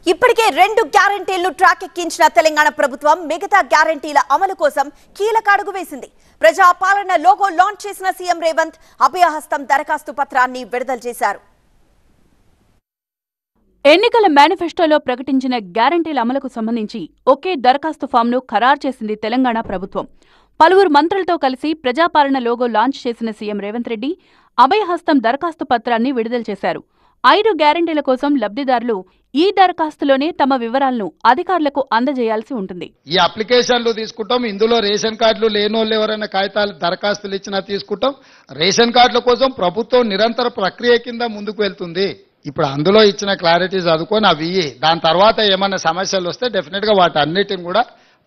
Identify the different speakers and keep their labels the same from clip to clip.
Speaker 1: ఇప్పటికే 2 గ్యారెంటీలను ట్రాక్ ఎక్కించిన తెలంగాణ ప్రభుత్వం మిగతా గ్యారెంటీల అమలు కోసం కీలక అడుగు వేసింది. ప్రజా పాలన లోగో లాంచ్ చేసిన సీఎం రేవంత్ అభయహస్తం దరఖాస్తు పత్రాన్ని విడుదల చేశారు.
Speaker 2: ఎన్నికల మేనిఫెస్టోలో ప్రకటించిన గ్యారెంటీల అమలుకు సంబంధించి ఒకే దరఖాస్తు ఫామ్ను ఖరారు చేసింది తెలంగాణ ప్రభుత్వం. పలువురు మంత్రులతో కలిసి ప్రజాపాలన లోగో లాంచ్ చేసిన సీఎం రేవంత్ రెడ్డి అభయహస్తం దరఖాస్తు పత్రాన్ని విడుదల చేశారు. 5 గ్యారెంటీల కోసం లబ్ధిదారులు ఈ దరఖాస్తులోనే తమ వివరాలను అధికారులకు అందజేయాల్సి ఉంటుంది.
Speaker 3: ఈ అప్లికేషన్లు తీసుకుంటాం, ఇందులో రేషన్ కార్డులు లేనోళ్ళు ఎవరైనా కాగితాలు దరఖాస్తులు ఇచ్చినా తీసుకుంటాం. రేషన్ కార్డుల కోసం ప్రభుత్వం నిరంతర ప్రక్రియ కింద ముందుకు వెళ్తుంది. ఇప్పుడు అందులో ఇచ్చిన క్లారిటీ చదువుకొని అవి దాని తర్వాత ఏమైనా సమస్యలు వస్తే డెఫినెట్ గా వాటి అన్నిటిని కూడా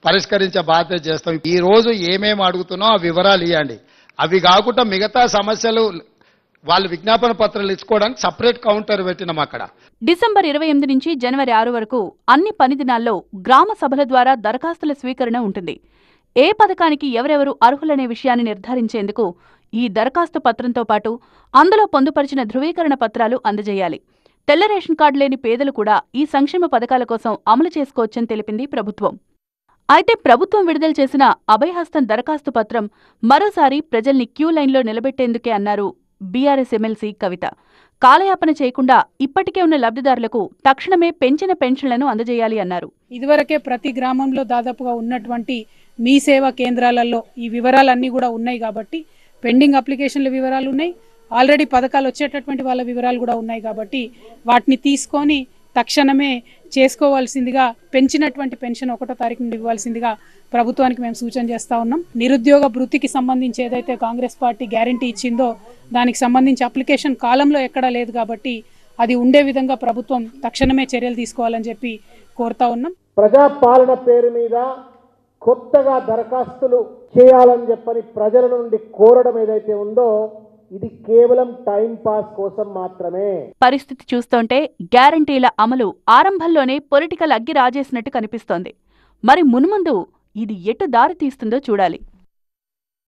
Speaker 3: పరిష్కరించే బాధ్యత చేస్తాం. ఈ రోజు ఏమేమి అడుగుతున్నాం ఆ వివరాలు ఇవ్వండి. అవి కాకుండా మిగతా సమస్యలు వాళ్ళు విజ్ఞాపన పత్రాలు ఇచ్చుకోవడానికి సపరేట్ కౌంటర్ పెట్టినాం. అక్కడ
Speaker 2: డిసెంబర్ 28 నుంచి జనవరి 6 వరకు అన్ని పని దినాల్లో గ్రామ సభల ద్వారా దరఖాస్తుల స్వీకరణ ఉంటుంది. ఏ పథకానికి ఎవరెవరు అర్హులనే విషయాన్ని నిర్ధారించేందుకు ఈ దరఖాస్తు పత్రంతో పాటు అందులో పొందుపరిచిన ధృవీకరణ పత్రాలు అందజేయాలి. తెల్ల రేషన్ కార్డు లేని పేదలు కూడా ఈ సంక్షేమ పథకాల కోసం అమలు చేసుకోవచ్చని తెలిపింది ప్రభుత్వం. అయితే ప్రభుత్వం విడుదల చేసిన అభయహస్తం దరఖాస్తు పత్రం మరోసారి ప్రజల్ని క్యూ లైన్లో నిలబెట్టేందుకే అన్నారు బీఆర్ఎస్ ఎమ్మెల్సీ కవిత. కాలయాపన చేయకుండా ఇప్పటికే ఉన్న లబ్ధిదారులకు తక్షణమే పెంచిన పెన్షన్లను అందజేయాలి అన్నారు.
Speaker 4: ఇదివరకే ప్రతి గ్రామంలో దాదాపుగా ఉన్నటువంటి మీ సేవా కేంద్రాలలో ఈ వివరాలన్నీ కూడా ఉన్నాయి కాబట్టి పెండింగ్ అప్లికేషన్ల వివరాలు ఉన్నాయి, ఆల్రెడీ పథకాలు వచ్చేటటువంటి వాళ్ళ వివరాలు కూడా ఉన్నాయి కాబట్టి వాటిని తీసుకొని తక్షణమే చేసుకోవాల్సిందిగా పెంచినటువంటి పెన్షన్ 1వ తారీఖు నుండి ఇవ్వాల్సిందిగా ప్రభుత్వానికి మేము సూచన చేస్తా ఉన్నాం. నిరుద్యోగ భృతికి సంబంధించి ఏదైతే కాంగ్రెస్ పార్టీ గ్యారంటీ ఇచ్చిందో దానికి సంబంధించి అప్లికేషన్ కాలంలో ఎక్కడా లేదు కాబట్టి అది ఉండే విధంగా ప్రభుత్వం తక్షణమే చర్యలు తీసుకోవాలని చెప్పి కోరుతా ఉన్నాం.
Speaker 5: ప్రజాపాలన పేరు మీద కొత్తగా దరఖాస్తులు చేయాలని చెప్పని ప్రజల నుండి కోరడం ఏదైతే ఉందో ఇది కేవలం టైం పాస్ కోసం మాత్రమే.
Speaker 2: పరిస్థితి చూస్తుంటే గ్యారంటీల అమలు ఆరంభంలోనే పొలిటికల్ అగ్గి రాజేసినట్టు కనిపిస్తోంది. మరి మున్ముందు ఇది ఎటు దారి తీస్తుందో చూడాలి.